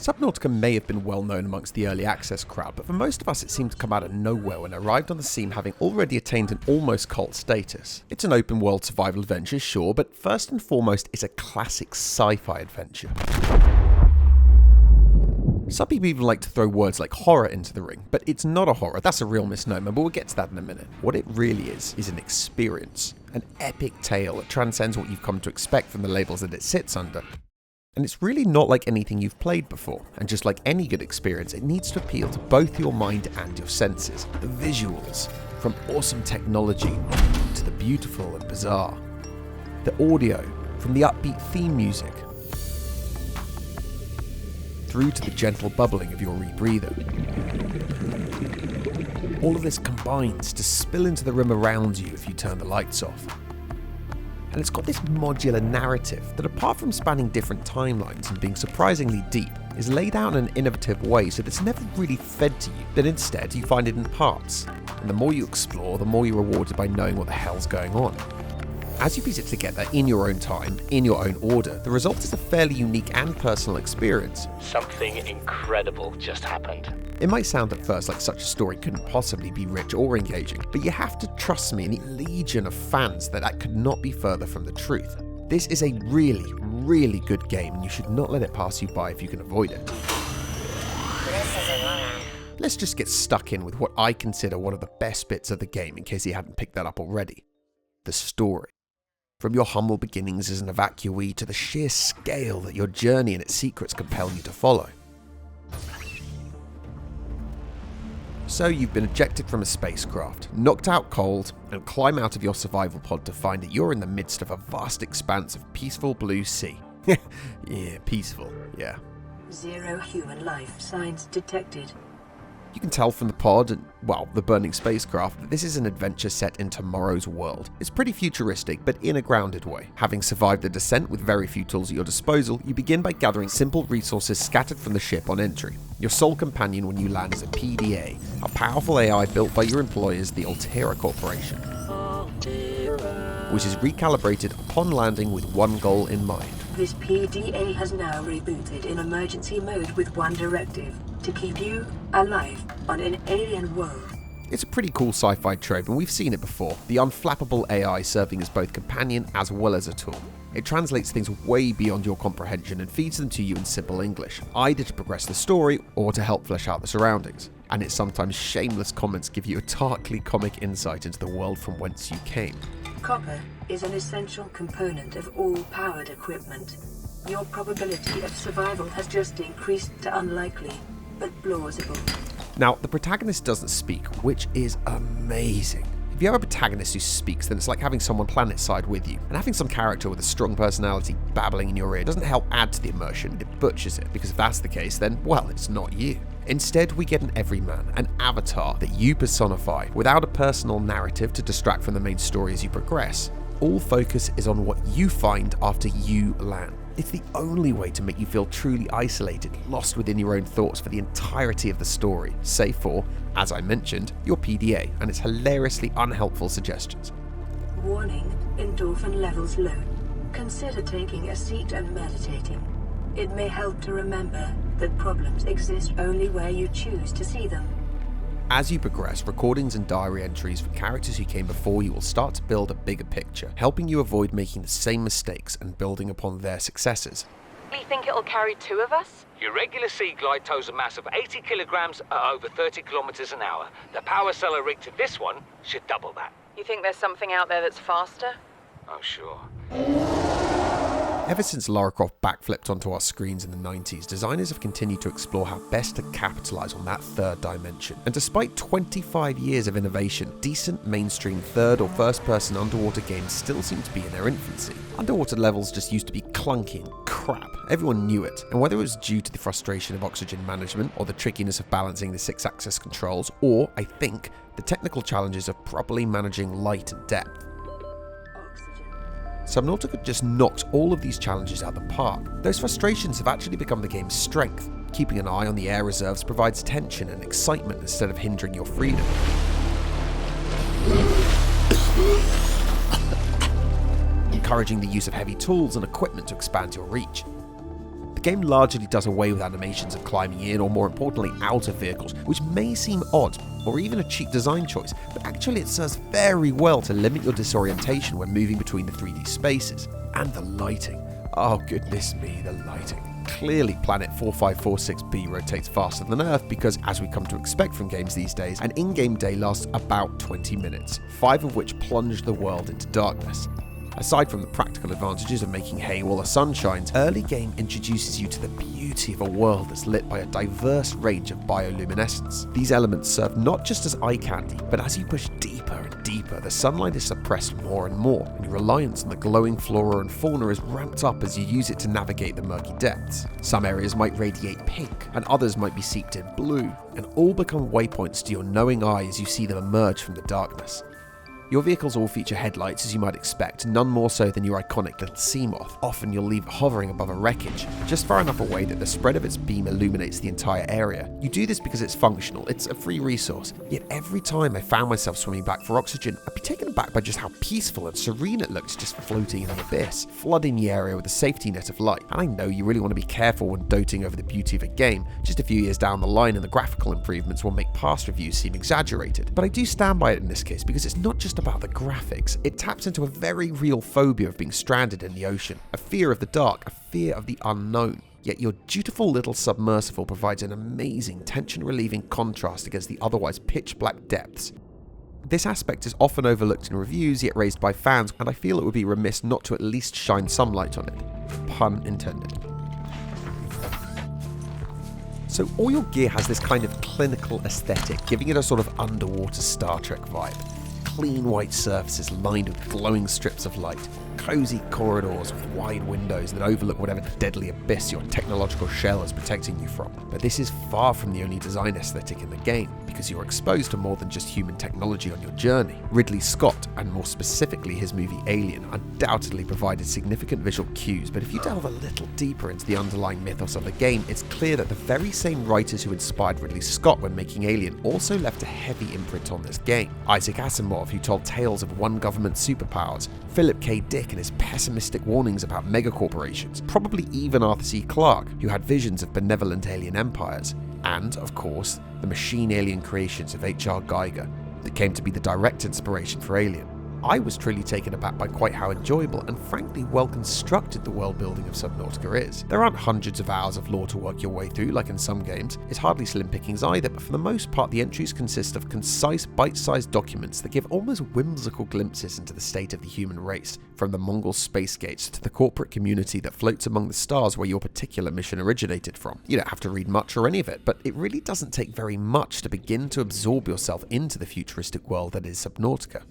Subnautica may have been well known amongst the early access crowd, but for most of us it seemed to come out of nowhere and arrived on the scene having already attained an almost cult status. It's an open world survival adventure, sure, but first and foremost it's a classic sci-fi adventure. Some people even like to throw words like horror into the ring, but it's not a horror, that's a real misnomer, but we'll get to that in a minute. What it really is an experience, an epic tale that transcends what you've come to expect from the labels that it sits under. And it's really not like anything you've played before, and just like any good experience, it needs to appeal to both your mind and your senses. The visuals, from awesome technology to the beautiful and bizarre. The audio, from the upbeat theme music through to the gentle bubbling of your rebreather. All of this combines to spill into the room around you if you turn the lights off. And it's got this modular narrative that, apart from spanning different timelines and being surprisingly deep, is laid out in an innovative way so that it's never really fed to you, but instead you find it in parts. And the more you explore, the more you're rewarded by knowing what the hell's going on. As you piece it together in your own time, in your own order, the result is a fairly unique and personal experience. Something incredible just happened. It might sound at first like such a story couldn't possibly be rich or engaging, but you have to trust me and the legion of fans that could not be further from the truth. This is a really, really good game and you should not let it pass you by if you can avoid it. Let's just get stuck in with what I consider one of the best bits of the game in case you hadn't picked that up already. The story. From your humble beginnings as an evacuee to the sheer scale that your journey and its secrets compel you to follow. So you've been ejected from a spacecraft, knocked out cold, and climb out of your survival pod to find that you're in the midst of a vast expanse of peaceful blue sea. Yeah, peaceful, yeah. 0 human life signs detected. You can tell from the pod and, well, the burning spacecraft that this is an adventure set in tomorrow's world. It's pretty futuristic, but in a grounded way. Having survived the descent with very few tools at your disposal, you begin by gathering simple resources scattered from the ship on entry. Your sole companion when you land is a PDA, a powerful AI built by your employers, the Altera Corporation, which is recalibrated upon landing with one goal in mind. This PDA has now rebooted in emergency mode with one directive: to keep you alive on an alien world. It's a pretty cool sci-fi trope and we've seen it before, the unflappable AI serving as both companion as well as a tool. It translates things way beyond your comprehension and feeds them to you in simple English, either to progress the story or to help flesh out the surroundings. And its sometimes shameless comments give you a darkly comic insight into the world from whence you came. Copper is an essential component of all powered equipment. Your probability of survival has just increased to unlikely, but plausible. Now, the protagonist doesn't speak, which is amazing. If you have a protagonist who speaks, then it's like having someone planet-side with you. And having some character with a strong personality babbling in your ear doesn't help add to the immersion, it butchers it, because if that's the case, then, well, it's not you. Instead, we get an everyman, an avatar that you personify, without a personal narrative to distract from the main story as you progress. All focus is on what you find after you land. It's the only way to make you feel truly isolated, lost within your own thoughts for the entirety of the story, save for, as I mentioned, your PDA and its hilariously unhelpful suggestions. Warning, endorphin levels low. Consider taking a seat and meditating. It may help to remember that problems exist only where you choose to see them. As you progress, recordings and diary entries from characters who came before you will start to build a bigger picture, helping you avoid making the same mistakes and building upon their successes. You think it'll carry 2 of us? Your regular sea glide tows a mass of 80 kilograms at over 30 kilometers an hour. The power cellar rig to this one should double that. You think there's something out there that's faster? Oh, sure. Ever since Lara Croft backflipped onto our screens in the 90s, designers have continued to explore how best to capitalize on that third dimension. And despite 25 years of innovation, decent mainstream third or first person underwater games still seem to be in their infancy. Underwater levels just used to be clunky and crap. Everyone knew it. And whether it was due to the frustration of oxygen management, or the trickiness of balancing the 6-axis controls, or, I think, the technical challenges of properly managing light and depth, Subnautica just knocks all of these challenges out the park. Those frustrations have actually become the game's strength. Keeping an eye on the air reserves provides tension and excitement instead of hindering your freedom. Encouraging the use of heavy tools and equipment to expand your reach. The game largely does away with animations of climbing in, or more importantly, out of vehicles, which may seem odd, or even a cheap design choice, but actually it serves very well to limit your disorientation when moving between the 3D spaces. And the lighting. Oh goodness me, the lighting. Clearly Planet 4546b rotates faster than Earth because, as we come to expect from games these days, an in-game day lasts about 20 minutes, 5 of which plunge the world into darkness. Aside from the practical advantages of making hay while the sun shines, early game introduces you to the beauty of a world that's lit by a diverse range of bioluminescence. These elements serve not just as eye candy, but as you push deeper and deeper, the sunlight is suppressed more and more, and your reliance on the glowing flora and fauna is ramped up as you use it to navigate the murky depths. Some areas might radiate pink, and others might be seeped in blue, and all become waypoints to your knowing eye as you see them emerge from the darkness. Your vehicles all feature headlights, as you might expect, none more so than your iconic little Seamoth. Often you'll leave it hovering above a wreckage, just far enough away that the spread of its beam illuminates the entire area. You do this because it's functional, it's a free resource, yet every time I found myself swimming back for oxygen, I'd be taken aback by just how peaceful and serene it looks just floating in the abyss, flooding the area with a safety net of light. And I know you really want to be careful when doting over the beauty of a game, just a few years down the line and the graphical improvements will make past reviews seem exaggerated. But I do stand by it in this case because it's not just about the graphics, it taps into a very real phobia of being stranded in the ocean, a fear of the dark, a fear of the unknown. Yet your dutiful little submersible provides an amazing tension-relieving contrast against the otherwise pitch-black depths. This aspect is often overlooked in reviews, yet raised by fans, and I feel it would be remiss not to at least shine some light on it. Pun intended. So all your gear has this kind of clinical aesthetic, giving it a sort of underwater Star Trek vibe. Clean white surfaces lined with glowing strips of light, cozy corridors with wide windows that overlook whatever deadly abyss your technological shell is protecting you from. But this is far from the only design aesthetic in the game, because you're exposed to more than just human technology on your journey. Ridley Scott, and more specifically his movie Alien, undoubtedly provided significant visual cues, but if you delve a little deeper into the underlying mythos of the game, it's clear that the very same writers who inspired Ridley Scott when making Alien also left a heavy imprint on this game. Isaac Asimov, who told tales of one government superpowers, Philip K. Dick and his pessimistic warnings about megacorporations, probably even Arthur C. Clarke, who had visions of benevolent alien empires, and, of course, the machine alien creations of H.R. Geiger that came to be the direct inspiration for Alien. I was truly taken aback by quite how enjoyable and frankly well constructed the world building of Subnautica is. There aren't hundreds of hours of lore to work your way through like in some games, it's hardly slim pickings either, but for the most part the entries consist of concise bite-sized documents that give almost whimsical glimpses into the state of the human race, from the Mongol space gates to the corporate community that floats among the stars where your particular mission originated from. You don't have to read much or any of it, but it really doesn't take very much to begin to absorb yourself into the futuristic world that is Subnautica.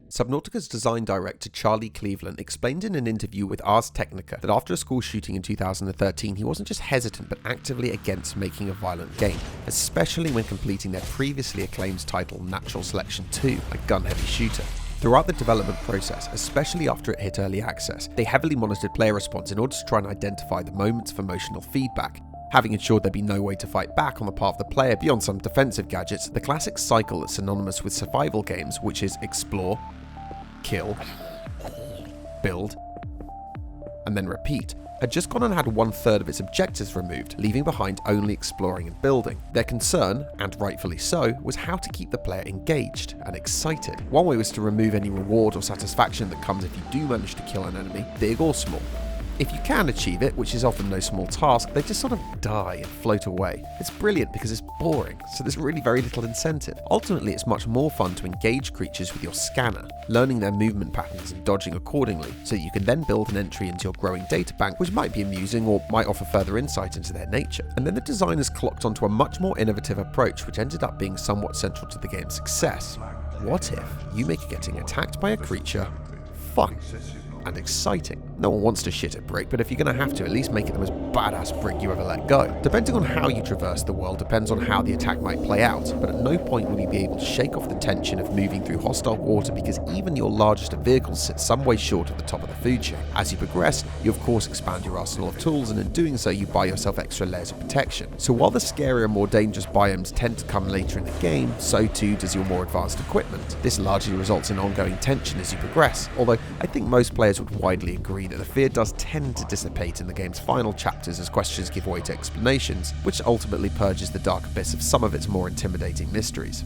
Subnautica's design director Charlie Cleveland explained in an interview with Ars Technica that after a school shooting in 2013 he wasn't just hesitant but actively against making a violent game, especially when completing their previously acclaimed title Natural Selection 2, a gun-heavy shooter. Throughout the development process, especially after it hit early access, they heavily monitored player response in order to try and identify the moments of emotional feedback. Having ensured there'd be no way to fight back on the part of the player beyond some defensive gadgets, the classic cycle that's synonymous with survival games, which is explore, kill, build, and then repeat, had just gone and had 1/3 of its objectives removed, leaving behind only exploring and building. Their concern, and rightfully so, was how to keep the player engaged and excited. One way was to remove any reward or satisfaction that comes if you do manage to kill an enemy, big or small. If you can achieve it, which is often no small task, they just sort of die and float away. It's brilliant because it's boring, so there's really very little incentive. Ultimately, it's much more fun to engage creatures with your scanner, learning their movement patterns and dodging accordingly, so that you can then build an entry into your growing databank, which might be amusing or might offer further insight into their nature. And then the designers clocked onto a much more innovative approach, which ended up being somewhat central to the game's success. What if you make getting attacked by a creature fun and exciting? No one wants to shit a brick, but if you're going to have to, at least make it the most badass brick you ever let go. Depending on how you traverse the world depends on how the attack might play out, but at no point will you be able to shake off the tension of moving through hostile water because even your largest of vehicles sit some way short of the top of the food chain. As you progress, you of course expand your arsenal of tools, and in doing so you buy yourself extra layers of protection. So while the scarier, more dangerous biomes tend to come later in the game, so too does your more advanced equipment. This largely results in ongoing tension as you progress, although I think most players players would widely agree that the fear does tend to dissipate in the game's final chapters as questions give way to explanations, which ultimately purges the dark abyss of some of its more intimidating mysteries.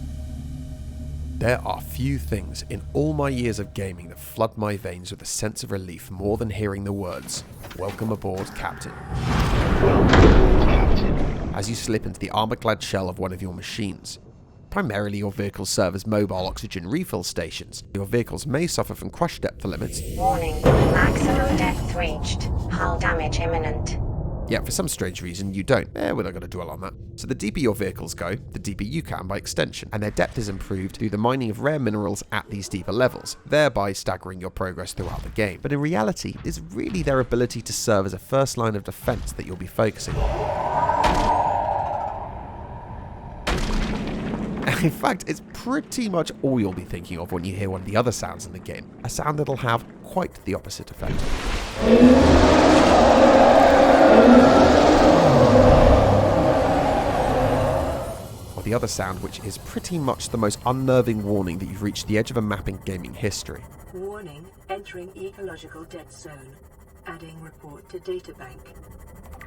There are few things in all my years of gaming that flood my veins with a sense of relief more than hearing the words, "Welcome aboard, Captain," as you slip into the armor-clad shell of one of your machines. Primarily, your vehicles serve as mobile oxygen refill stations. Your vehicles may suffer from crush depth limits. Warning, maximum depth reached. Hull damage imminent. Yet for some strange reason you don't. We're not going to dwell on that. So the deeper your vehicles go, the deeper you can by extension, and their depth is improved through the mining of rare minerals at these deeper levels, thereby staggering your progress throughout the game. But in reality, it's really their ability to serve as a first line of defense that you'll be focusing on. In fact, it's pretty much all you'll be thinking of when you hear one of the other sounds in the game, a sound that'll have quite the opposite effect. Or the other sound, which is pretty much the most unnerving warning that you've reached the edge of a map in gaming history. Warning, entering ecological dead zone. Adding report to databank.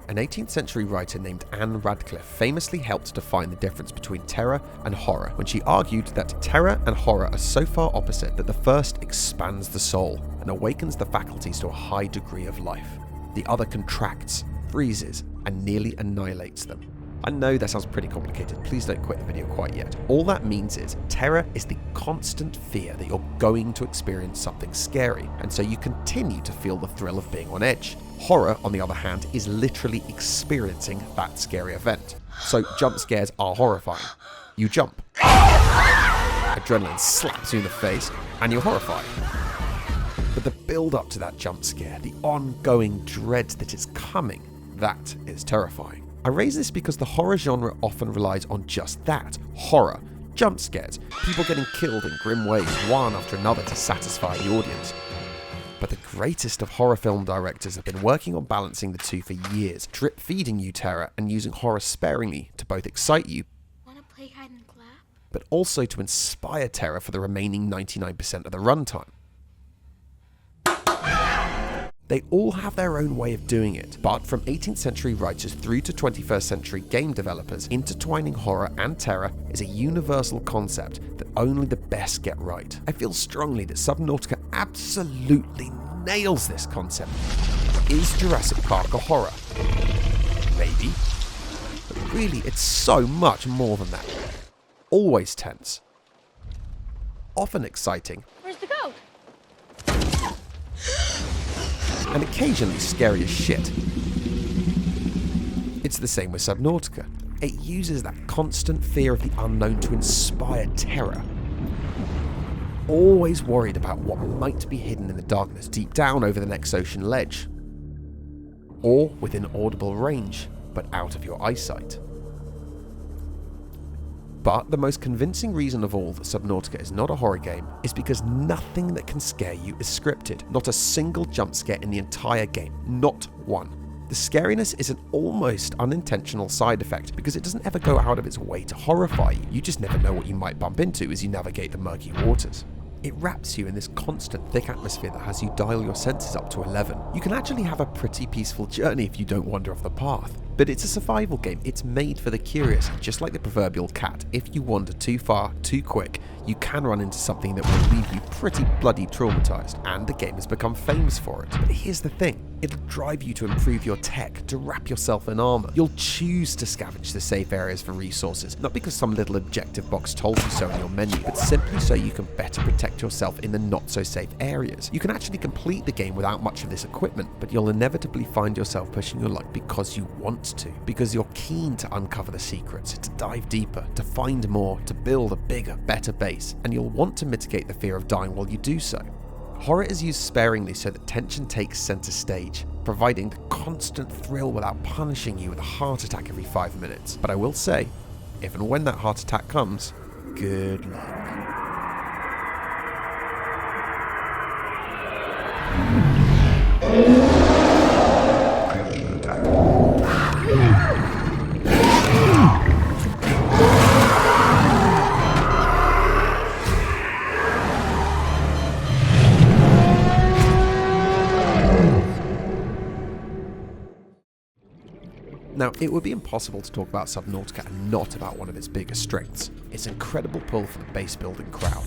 An 18th century writer named Anne Radcliffe famously helped define the difference between terror and horror when she argued that terror and horror are so far opposite that the first expands the soul and awakens the faculties to a high degree of life. The other contracts, freezes, and nearly annihilates them. I know that sounds pretty complicated, please don't quit the video quite yet. All that means is, terror is the constant fear that you're going to experience something scary, and so you continue to feel the thrill of being on edge. Horror, on the other hand, is literally experiencing that scary event. So jump scares are horrifying. You jump. Adrenaline slaps you in the face, and you're horrified. But the build up to that jump scare, the ongoing dread that is coming, that is terrifying. I raise this because the horror genre often relies on just that, horror, jump scares, people getting killed in grim ways, one after another to satisfy the audience. But the greatest of horror film directors have been working on balancing the two for years, drip feeding you terror and using horror sparingly to both excite you, Wanna play hide and clap? but also to inspire terror for the remaining 99% of the runtime. They all have their own way of doing it, but from 18th century writers through to 21st century game developers, intertwining horror and terror is a universal concept that only the best get right. I feel strongly that Subnautica absolutely nails this concept. Is Jurassic Park a horror? Maybe. But really, it's so much more than that. Always tense. Often exciting. Where's the goat? And occasionally scary as shit. It's the same with Subnautica. It uses that constant fear of the unknown to inspire terror. Always worried about what might be hidden in the darkness deep down over the next ocean ledge. Or within audible range, but out of your eyesight. But the most convincing reason of all that Subnautica is not a horror game is because nothing that can scare you is scripted. Not a single jump scare in the entire game. Not one. The scariness is an almost unintentional side effect because it doesn't ever go out of its way to horrify you. You just never know what you might bump into as you navigate the murky waters. It wraps you in this constant thick atmosphere that has you dial your senses up to 11. You can actually have a pretty peaceful journey if you don't wander off the path. But it's a survival game, it's made for the curious, just like the proverbial cat. If you wander too far, too quick, you can run into something that will leave you pretty bloody traumatized, and the game has become famous for it. But here's the thing, it'll drive you to improve your tech, to wrap yourself in armor. You'll choose to scavenge the safe areas for resources, not because some little objective box told you so in your menu, but simply so you can better protect yourself in the not so safe areas. You can actually complete the game without much of this equipment, but you'll inevitably find yourself pushing your luck because you want to, because you're keen to uncover the secrets, to dive deeper, to find more, to build a bigger, better base, and you'll want to mitigate the fear of dying while you do so. Horror is used sparingly so that tension takes center stage, providing the constant thrill without punishing you with a heart attack every 5 minutes. But I will say, if and when that heart attack comes, good luck. Now, it would be impossible to talk about Subnautica and not about one of its biggest strengths, its incredible pull for the base building crowd.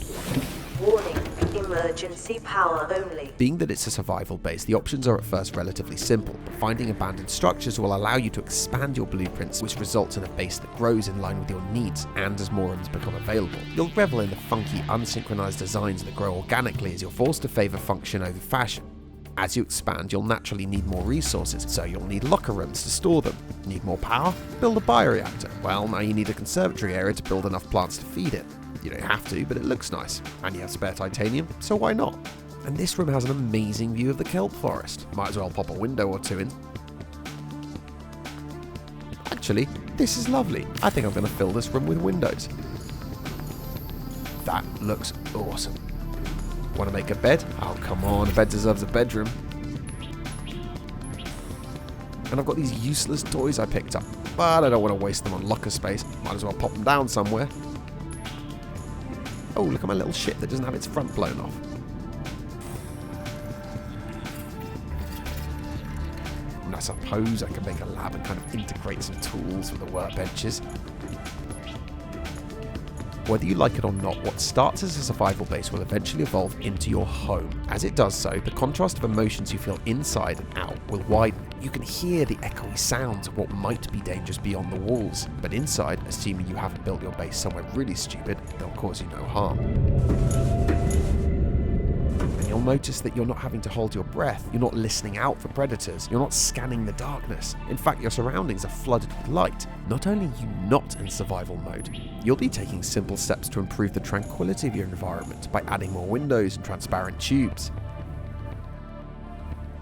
Warning, emergency power only. Being that it's a survival base, the options are at first relatively simple, but finding abandoned structures will allow you to expand your blueprints, which results in a base that grows in line with your needs, and as more rooms become available. You'll revel in the funky, unsynchronized designs that grow organically as you're forced to favor function over fashion. As you expand, you'll naturally need more resources, so you'll need locker rooms to store them. Need more power? Build a bioreactor. Well, now you need a conservatory area to build enough plants to feed it. You don't have to, but it looks nice. And you have spare titanium, so why not? And this room has an amazing view of the kelp forest. Might as well pop a window or two in. Actually, this is lovely. I think I'm going to fill this room with windows. That looks awesome. Want to make a bed? Oh, come on, a bed deserves a bedroom. And I've got these useless toys I picked up, but I don't want to waste them on locker space. Might as well pop them down somewhere. Oh, look at my little ship that doesn't have its front blown off. And I suppose I can make a lab and kind of integrate some tools with the workbenches. Whether you like it or not, what starts as a survival base will eventually evolve into your home. As it does so, the contrast of emotions you feel inside and out will widen. You can hear the echoey sounds of what might be dangers beyond the walls, but inside, assuming you haven't built your base somewhere really stupid, they'll cause you no harm. And you'll notice that you're not having to hold your breath, you're not listening out for predators, you're not scanning the darkness. In fact, your surroundings are flooded with light. Not only are you not in survival mode, you'll be taking simple steps to improve the tranquility of your environment by adding more windows and transparent tubes.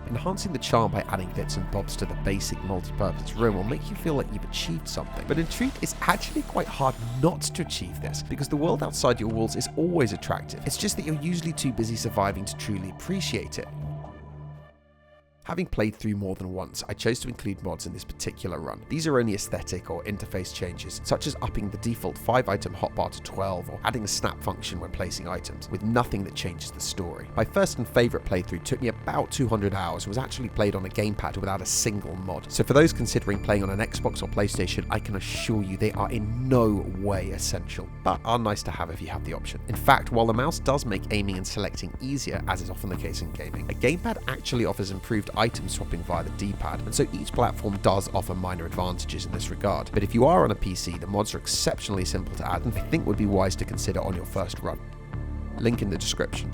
Enhancing the charm by adding bits and bobs to the basic multi-purpose room will make you feel like you've achieved something. But in truth, it's actually quite hard not to achieve this, because the world outside your walls is always attractive. It's just that you're usually too busy surviving to truly appreciate it. Having played through more than once, I chose to include mods in this particular run. These are only aesthetic or interface changes, such as upping the default 5-item hotbar to 12 or adding a snap function when placing items, with nothing that changes the story. My first and favourite playthrough took me about 200 hours and was actually played on a gamepad without a single mod. So for those considering playing on an Xbox or PlayStation, I can assure you they are in no way essential, but are nice to have if you have the option. In fact, while the mouse does make aiming and selecting easier, as is often the case in gaming, a gamepad actually offers improved item swapping via the D-pad, and so each platform does offer minor advantages in this regard. But if you are on a PC, the mods are exceptionally simple to add and I think would be wise to consider on your first run. Link in the description.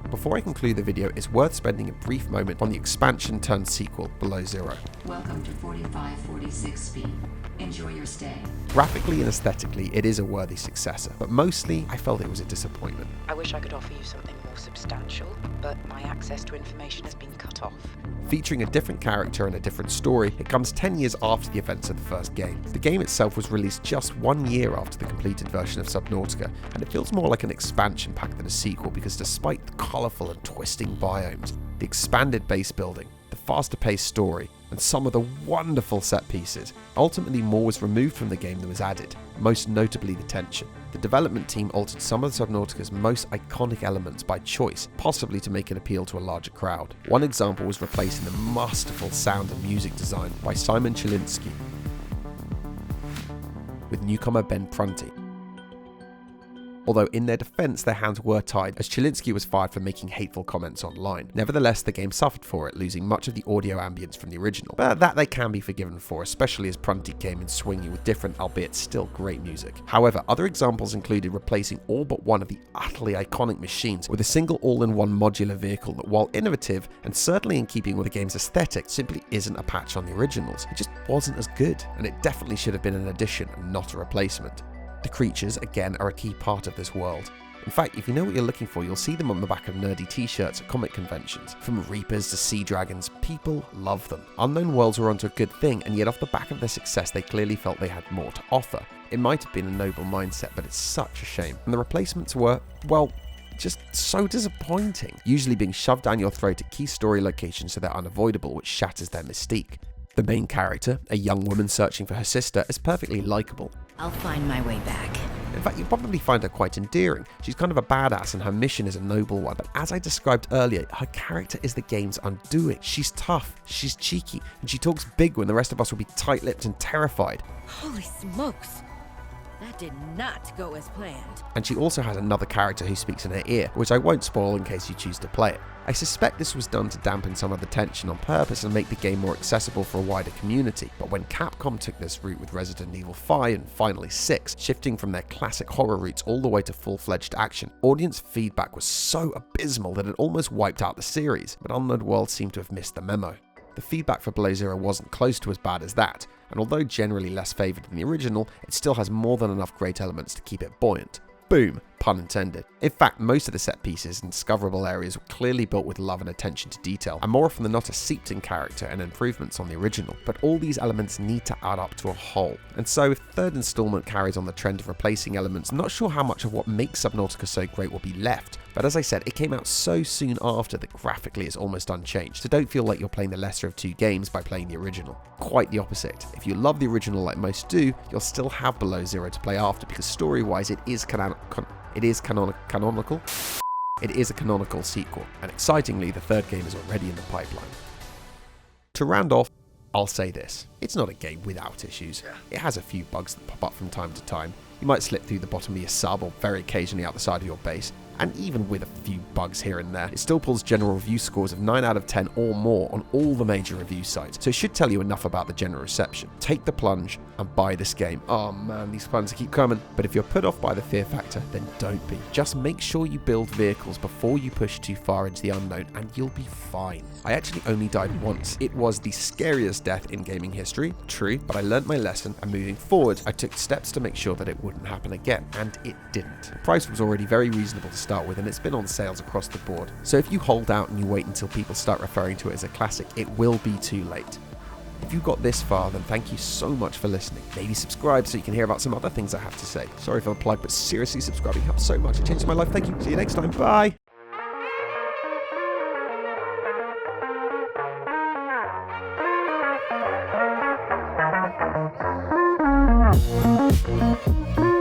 Before I conclude the video, it's worth spending a brief moment on the expansion turned sequel, Below Zero. Welcome to 4546 speed. Enjoy your stay. Graphically and aesthetically, it is a worthy successor, but mostly I felt it was a disappointment. I wish I could offer you something more substantial, but my access to information has been cut off. Featuring a different character and a different story, it comes 10 years after the events of the first game. The game itself was released just 1 year after the completed version of Subnautica, and it feels more like an expansion pack than a sequel because despite the colourful and twisting biomes, the expanded base building, the faster paced story, and some of the wonderful set pieces, ultimately more was removed from the game than was added, most notably the tension. The development team altered some of Subnautica's most iconic elements by choice, possibly to make it appeal to a larger crowd. One example was replacing the masterful sound and music design by Simon Chilinsky with newcomer Ben Prunty. Although in their defense, their hands were tied, as Chilinsky was fired for making hateful comments online. Nevertheless, the game suffered for it, losing much of the audio ambience from the original. But that they can be forgiven for, especially as Prunty came in swinging with different, albeit still great music. However, other examples included replacing all but one of the utterly iconic machines with a single all-in-one modular vehicle that, while innovative and certainly in keeping with the game's aesthetic, simply isn't a patch on the originals. It just wasn't as good, and it definitely should have been an addition and not a replacement. The creatures, again, are a key part of this world. In fact, if you know what you're looking for, you'll see them on the back of nerdy t-shirts at comic conventions. From reapers to sea dragons, people love them. Unknown worlds were onto a good thing, and yet off the back of their success, they clearly felt they had more to offer. It might have been a noble mindset, but it's such a shame. And the replacements were, well, just so disappointing. Usually being shoved down your throat at key story locations so they're unavoidable, which shatters their mystique. The main character, a young woman searching for her sister, is perfectly likeable. I'll find my way back. In fact, you'll probably find her quite endearing. She's kind of a badass and her mission is a noble one. But as I described earlier, her character is the game's undoing. She's tough, she's cheeky, and she talks big when the rest of us will be tight-lipped and terrified. Holy smokes! That did not go as planned. And she also has another character who speaks in her ear, which I won't spoil in case you choose to play it. I suspect this was done to dampen some of the tension on purpose and make the game more accessible for a wider community, but when Capcom took this route with Resident Evil 5 and finally 6, shifting from their classic horror roots all the way to full-fledged action, audience feedback was so abysmal that it almost wiped out the series, but Unknown Worlds seemed to have missed the memo. The feedback for Below Zero wasn't close to as bad as that, and although generally less favoured than the original, it still has more than enough great elements to keep it buoyant. Boom, pun intended. In fact, most of the set pieces and discoverable areas were clearly built with love and attention to detail, and more often than not are seeped in character and improvements on the original, but all these elements need to add up to a whole. And so if the third installment carries on the trend of replacing elements, I'm not sure how much of what makes Subnautica so great will be left, but as I said, it came out so soon after that graphically it's almost unchanged, so don't feel like you're playing the lesser of two games by playing the original. Quite the opposite. If you love the original like most do, you'll still have Below Zero to play after, because story-wise it is canonical. It is a canonical sequel, and excitingly, the third game is already in the pipeline. To round off, I'll say this. It's not a game without issues. It has a few bugs that pop up from time to time. You might slip through the bottom of your sub or very occasionally out the side of your base, and even with a few bugs here and there, it still pulls general review scores of 9 out of 10 or more on all the major review sites, so it should tell you enough about the general reception. Take the plunge and buy this game. Oh man, these puns keep coming. But if you're put off by the fear factor, then don't be. Just make sure you build vehicles before you push too far into the unknown and you'll be fine. I actually only died once. It was the scariest death in gaming history, true, but I learned my lesson, and moving forward, I took steps to make sure that it wouldn't happen again, and it didn't. The price was already very reasonable to start with, and it's been on sales across the board. So if you hold out and you wait until people start referring to it as a classic, it will be too late. If you got this far, then thank you so much for listening. Maybe subscribe so you can hear about some other things I have to say. Sorry for the plug, but seriously, subscribing helps so much. It changes my life. Thank you. See you next time. Bye. Thank you.